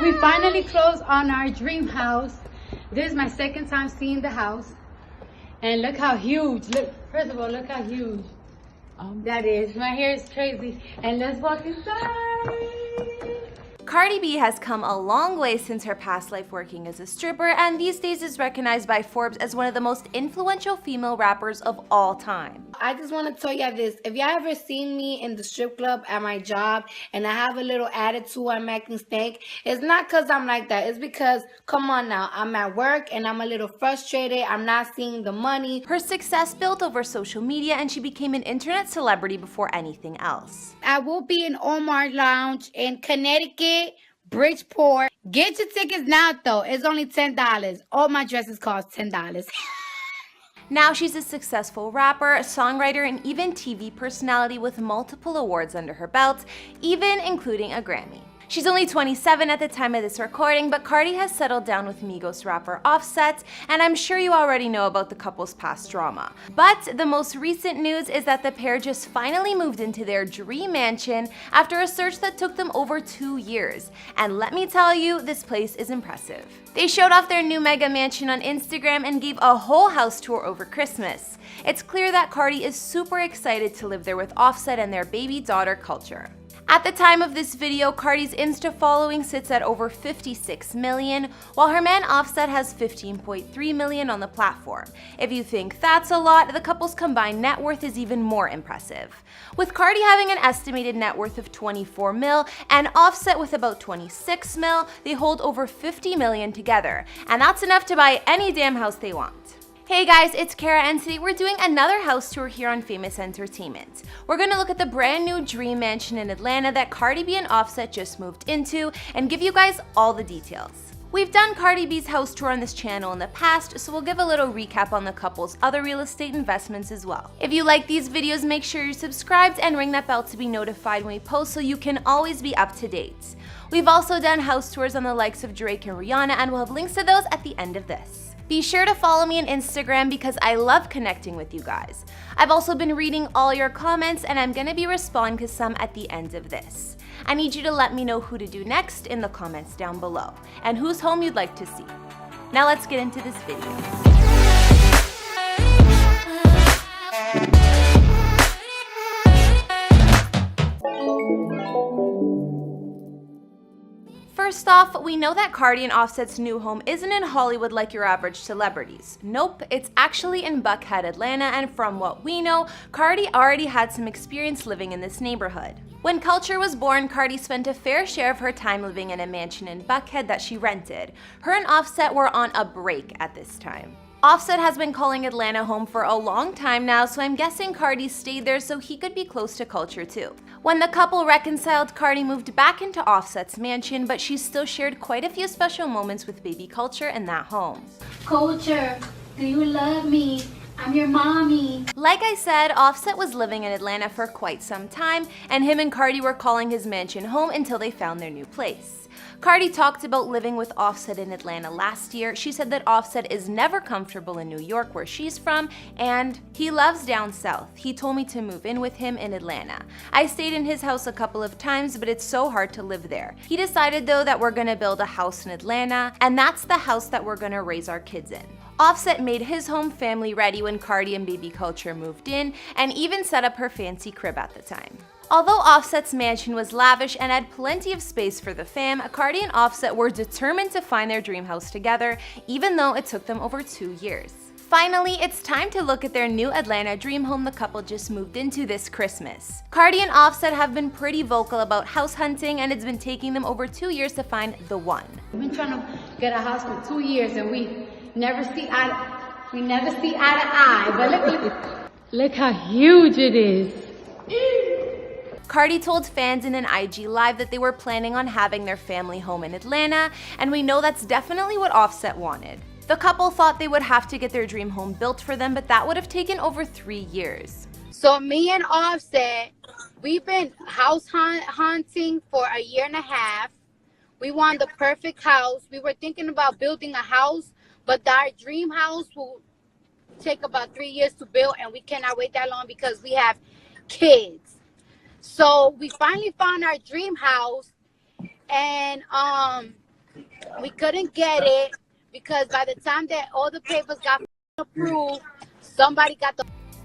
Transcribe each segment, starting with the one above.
We finally closed on our dream house. This is my second time seeing the house. And look how huge. Look, first of all, look how huge that is. My hair is crazy. And let's walk inside. Cardi B has come a long way since her past life working as a stripper, and these days is recognized by Forbes as one of the most influential female rappers of all time. I just want to tell y'all this. If y'all ever seen me in the strip club at my job and I have a little attitude, I'm acting stank, it's not because I'm like that. It's because, come on now, I'm at work and I'm a little frustrated. I'm not seeing the money. Her success built over social media, and she became an internet celebrity before anything else. I will be in Omar Lounge in Connecticut, Bridgeport. Get your tickets now, though. It's only $10. All my dresses cost $10. Now she's a successful rapper, songwriter, and even TV personality with multiple awards under her belt, even including a Grammy. She's only 27 at the time of this recording, but Cardi has settled down with Migos rapper Offset, and I'm sure you already know about the couple's past drama. But the most recent news is that the pair just finally moved into their dream mansion after a search that took them over 2 years. And let me tell you, this place is impressive. They showed off their new mega mansion on Instagram and gave a whole house tour over Christmas. It's clear that Cardi is super excited to live there with Offset and their baby daughter Culture. At the time of this video, Cardi's Insta following sits at over 56 million, while her man Offset has 15.3 million on the platform. If you think that's a lot, the couple's combined net worth is even more impressive. With Cardi having an estimated net worth of 24 mil and Offset with about 26 mil, they hold over 50 million together, and that's enough to buy any damn house they want. Hey guys, it's Kara, and today we're doing another house tour here on Famous Entertainment. We're gonna look at the brand new dream mansion in Atlanta that Cardi B and Offset just moved into and give you guys all the details. We've done Cardi B's house tour on this channel in the past, so we'll give a little recap on the couple's other real estate investments as well. If you like these videos, make sure you're subscribed and ring that bell to be notified when we post so you can always be up to date. We've also done house tours on the likes of Drake and Rihanna, and we'll have links to those at the end of this. Be sure to follow me on Instagram because I love connecting with you guys. I've also been reading all your comments, and I'm gonna be responding to some at the end of this. I need you to let me know who to do next in the comments down below, and whose home you'd like to see. Now let's get into this video. First off, we know that Cardi and Offset's new home isn't in Hollywood like your average celebrities. Nope, it's actually in Buckhead, Atlanta, and from what we know, Cardi already had some experience living in this neighborhood. When Culture was born, Cardi spent a fair share of her time living in a mansion in Buckhead that she rented. Her and Offset were on a break at this time. Offset has been calling Atlanta home for a long time now, so I'm guessing Cardi stayed there so he could be close to Culture too. When the couple reconciled, Cardi moved back into Offset's mansion, but she still shared quite a few special moments with baby Culture in that home. Culture, do you love me? I'm your mommy. Like I said, Offset was living in Atlanta for quite some time, and him and Cardi were calling his mansion home until they found their new place. Cardi talked about living with Offset in Atlanta last year. She said that Offset is never comfortable in New York, where she's from, and he loves down south. He told me to move in with him in Atlanta. I stayed in his house a couple of times, but it's so hard to live there. He decided though that we're gonna build a house in Atlanta, and that's the house that we're gonna raise our kids in. Offset made his home family ready when Cardi and baby Culture moved in, and even set up her fancy crib at the time. Although Offset's mansion was lavish and had plenty of space for the fam, Cardi and Offset were determined to find their dream house together, even though it took them over 2 years. Finally, it's time to look at their new Atlanta dream home the couple just moved into this Christmas. Cardi and Offset have been pretty vocal about house hunting, and it's been taking them over 2 years to find the one. We've been trying to get a house for 2 years, and we never see eye to eye. But look how huge it is. Cardi told fans in an IG Live that they were planning on having their family home in Atlanta, and we know that's definitely what Offset wanted. The couple thought they would have to get their dream home built for them, but that would have taken over 3 years. So me and Offset, we've been house hunting for a year and a half. We want the perfect house. We were thinking about building a house, but our dream house will take about 3 years to build, and we cannot wait that long because we have kids. So we finally found our dream house, and We couldn't get it because by the time that all the papers got approved, somebody got the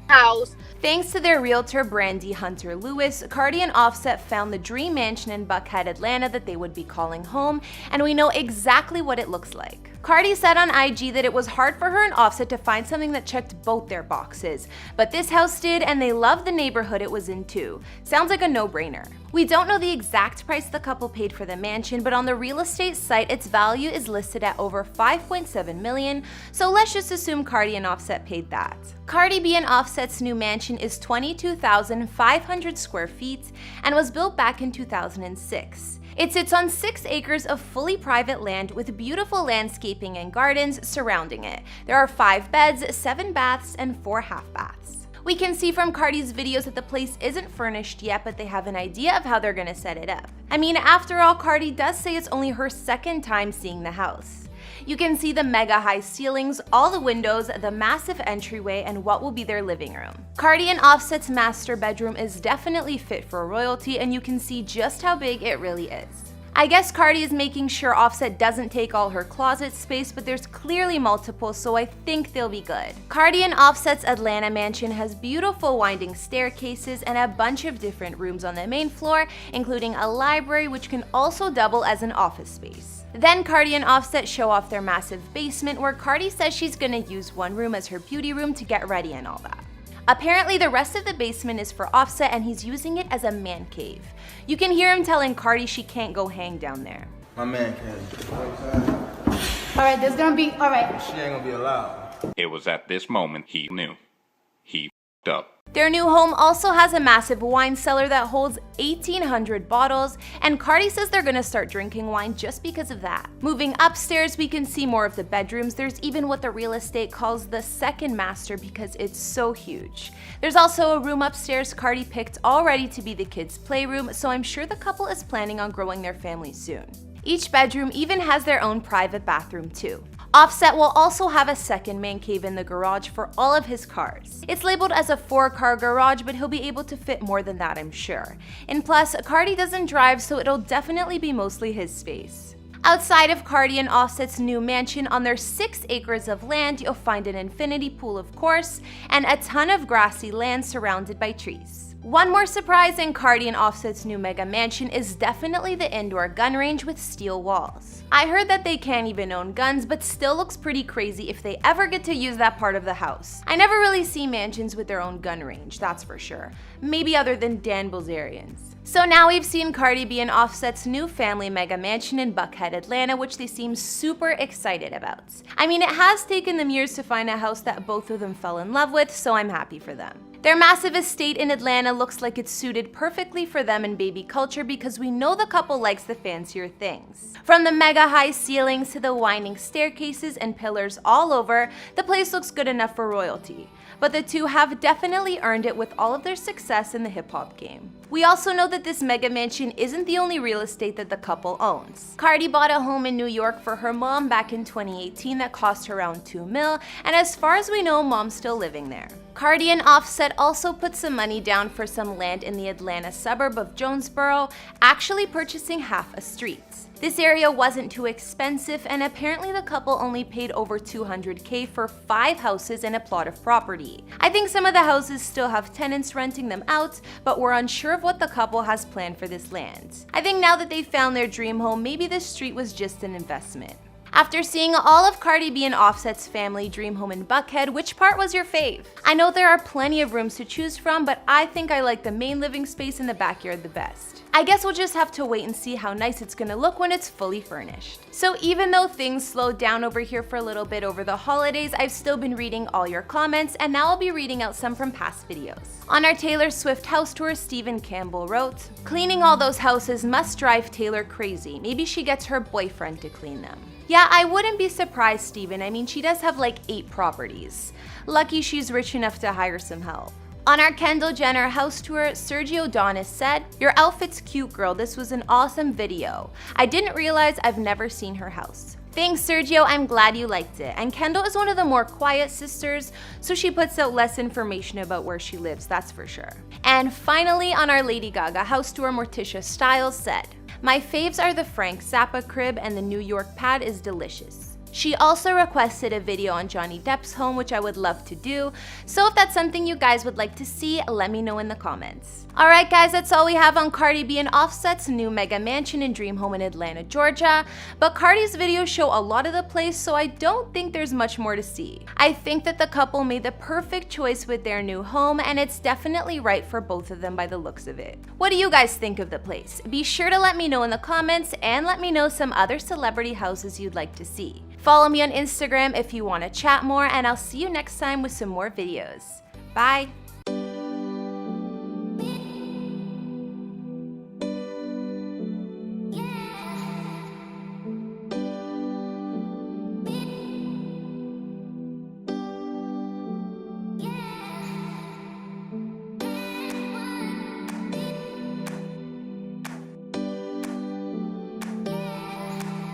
house. Thanks to their realtor Brandy Hunter Lewis, Cardi and Offset found the dream mansion in Buckhead, Atlanta that they would be calling home, and we know exactly what it looks like. Cardi said on IG that it was hard for her and Offset to find something that checked both their boxes, but this house did, and they loved the neighborhood it was in too. Sounds like a no-brainer. We don't know the exact price the couple paid for the mansion, but on the real estate site, its value is listed at over $5.7 million, so let's just assume Cardi and Offset paid that. Cardi B and Offset's new mansion is 22,500 square feet and was built back in 2006. It sits on 6 acres of fully private land with beautiful landscaping and gardens surrounding it. There are 5 beds, 7 baths, and 4 half baths. We can see from Cardi's videos that the place isn't furnished yet, but they have an idea of how they're gonna set it up. I mean, after all, Cardi does say it's only her second time seeing the house. You can see the mega high ceilings, all the windows, the massive entryway, and what will be their living room. Cardi and Offset's master bedroom is definitely fit for royalty, and you can see just how big it really is. I guess Cardi is making sure Offset doesn't take all her closet space, but there's clearly multiple, so I think they'll be good. Cardi and Offset's Atlanta mansion has beautiful winding staircases and a bunch of different rooms on the main floor, including a library which can also double as an office space. Then Cardi and Offset show off their massive basement, where Cardi says she's gonna use one room as her beauty room to get ready and all that. Apparently, the rest of the basement is for Offset, and he's using it as a man cave. You can hear him telling Cardi she can't go hang down there. My man cave. Alright, there's gonna be, alright. She ain't gonna be allowed. It was at this moment he knew. He f***ed up. Their new home also has a massive wine cellar that holds 1,800 bottles, and Cardi says they're gonna start drinking wine just because of that. Moving upstairs, we can see more of the bedrooms. There's even what the real estate calls the second master because it's so huge. There's also a room upstairs Cardi picked already to be the kids' playroom, so I'm sure the couple is planning on growing their family soon. Each bedroom even has their own private bathroom too. Offset will also have a second man cave in the garage for all of his cars. It's labeled as a 4-car garage, but he'll be able to fit more than that, I'm sure. And plus, Cardi doesn't drive, so it'll definitely be mostly his space. Outside of Cardi and Offset's new mansion, on their 6 acres of land, you'll find an infinity pool, of course, and a ton of grassy land surrounded by trees. One more surprise in Cardi and Offset's new mega mansion is definitely the indoor gun range with steel walls. I heard that they can't even own guns, but still looks pretty crazy if they ever get to use that part of the house. I never really see mansions with their own gun range, that's for sure. Maybe other than Dan Bilzerian's. So now we've seen Cardi B and Offset's new family mega mansion in Buckhead, Atlanta, which they seem super excited about. I mean, it has taken them years to find a house that both of them fell in love with, so I'm happy for them. Their massive estate in Atlanta looks like it's suited perfectly for them and baby culture because we know the couple likes the fancier things. From the mega high ceilings to the winding staircases and pillars all over, the place looks good enough for royalty. But the two have definitely earned it with all of their success in the hip-hop game. We also know that this mega mansion isn't the only real estate that the couple owns. Cardi bought a home in New York for her mom back in 2018 that cost her around $2 million, and as far as we know, mom's still living there. Cardi and Offset also put some money down for some land in the Atlanta suburb of Jonesboro, actually purchasing half a street. This area wasn't too expensive, and apparently the couple only paid over $200K for 5 houses and a plot of property. I think some of the houses still have tenants renting them out, but we're unsure of what the couple has planned for this land. I think now that they found their dream home, maybe this street was just an investment. After seeing all of Cardi B and Offset's family dream home in Buckhead, which part was your fave? I know there are plenty of rooms to choose from, but I think I like the main living space in the backyard the best. I guess we'll just have to wait and see how nice it's gonna look when it's fully furnished. So even though things slowed down over here for a little bit over the holidays, I've still been reading all your comments, and now I'll be reading out some from past videos. On our Taylor Swift house tour, Stephen Campbell wrote, "Cleaning all those houses must drive Taylor crazy. Maybe she gets her boyfriend to clean them." Yeah, I wouldn't be surprised, Steven. I mean, she does have like 8 properties. Lucky she's rich enough to hire some help. On our Kendall Jenner house tour, Sergio Donis said, "Your outfit's cute, girl. This was an awesome video. I didn't realize I've never seen her house." Thanks, Sergio. I'm glad you liked it. And Kendall is one of the more quiet sisters, so she puts out less information about where she lives, that's for sure. And finally, on our Lady Gaga house tour, Morticia Styles said, My faves are the Frank Zappa crib, and the New York pad is delicious. She also requested a video on Johnny Depp's home, which I would love to do, so if that's something you guys would like to see, let me know in the comments. Alright guys, that's all we have on Cardi B and Offset's new mega mansion and dream home in Atlanta, Georgia, but Cardi's videos show a lot of the place, so I don't think there's much more to see. I think that the couple made the perfect choice with their new home, and it's definitely right for both of them by the looks of it. What do you guys think of the place? Be sure to let me know in the comments, and let me know some other celebrity houses you'd like to see. Follow me on Instagram if you want to chat more, and I'll see you next time with some more videos. Bye!